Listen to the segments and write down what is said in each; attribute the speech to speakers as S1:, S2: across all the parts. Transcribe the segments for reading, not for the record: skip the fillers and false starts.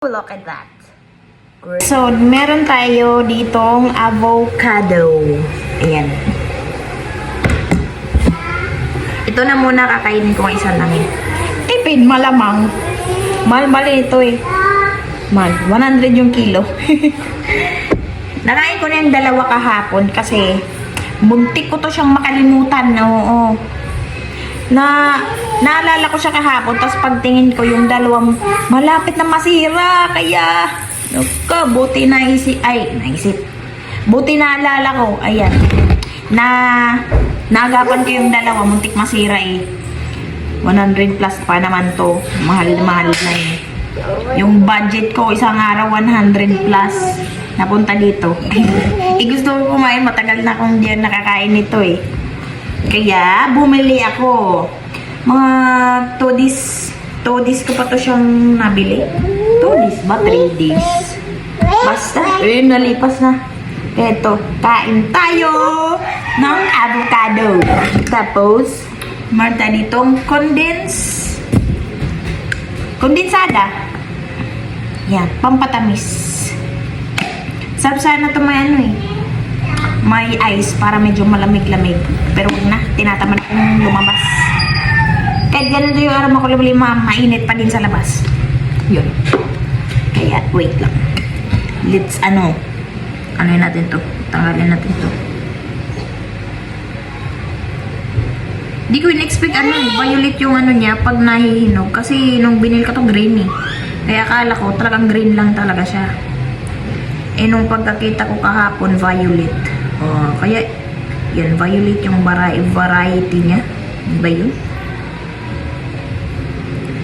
S1: Look at that. Great. So, meron tayo ditong avocado. Ayan. Ito na muna kakainin ko isa lang eh. Tipid, malamang. Mahal ito eh. Mahal. 100 yung kilo. Nakain ko na yung dalawa kahapon kasi muntik ko to siyang makalimutan. Oo. Naalala ko siya kahapon, tapos pagtingin ko yung dalawang malapit na masira, kaya buti naisip, buti naalala ko, ayan, naagapan ko yung dalawa, muntik masira eh. 100 plus pa naman to, mahal na eh. Yung budget ko isang araw 100 plus napunta dito. Gusto ko kumain, matagal na akong diyan nakakain nito eh. Kaya, bumili ako. Mga 2 days ko pa to siyang nabili. 2 days ba? 3 days. Basta, nalipas na. Eto, kain tayo ng avocado. Tapos, marta ditong kondensada. Yan, pampatamis. Sarap sana ito may ano eh. May ice para medyo malamig-lamig. Pero huwag na, tinatamad akong lumabas. Kahit ganun yung araw ako lumili, mainit pa din sa labas. Yun. Kaya, wait lang. Let's, ano yun natin to? Tanggalin natin to. Di ko in-expect violet yung ano niya pag nahihinog. Kasi nung binil ko to green eh. Kaya akala ko talagang green lang talaga siya. Eh nung pagkakita ko kahapon, violet. Oh, kaya yan, violet yung variety niya. Ba yun?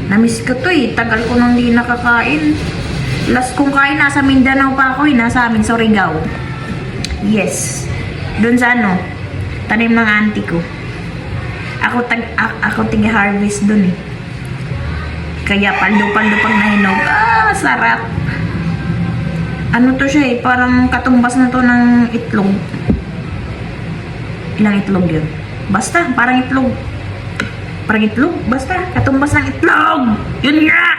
S1: Namiss ko to eh. Tagal ko nang di nakakain. Last kong kain, nasa Mindanao pa ako eh. Nasa amin, Surigao. Yes. Doon sa tanim ng auntie ko. Ako tiga-harvest doon eh. Kaya paldo-paldo pag nahinog. Sarap. Ano to siya eh, parang katumbas na to ng itlog. Ilang itlog yun? Basta, parang itlog. Parang itlog? Basta, katumbas ng itlog! Yun nga!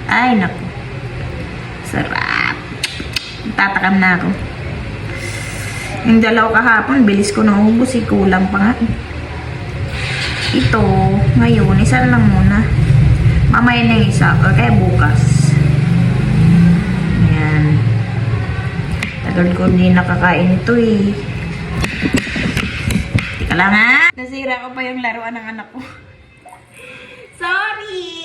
S1: Ay, naku. Sarap. Tatakam na ako. Yung dalaw kahapon, bilis ko na ubos. Kulang pa nga. Ito, ngayon, isa lang muna. Mamaya na yung isa. Kaya bukas. Tagal ko hindi nakakain ito eh. Tika lang ha. Nasira ko pa yung laruan ng anak ko. Sorry!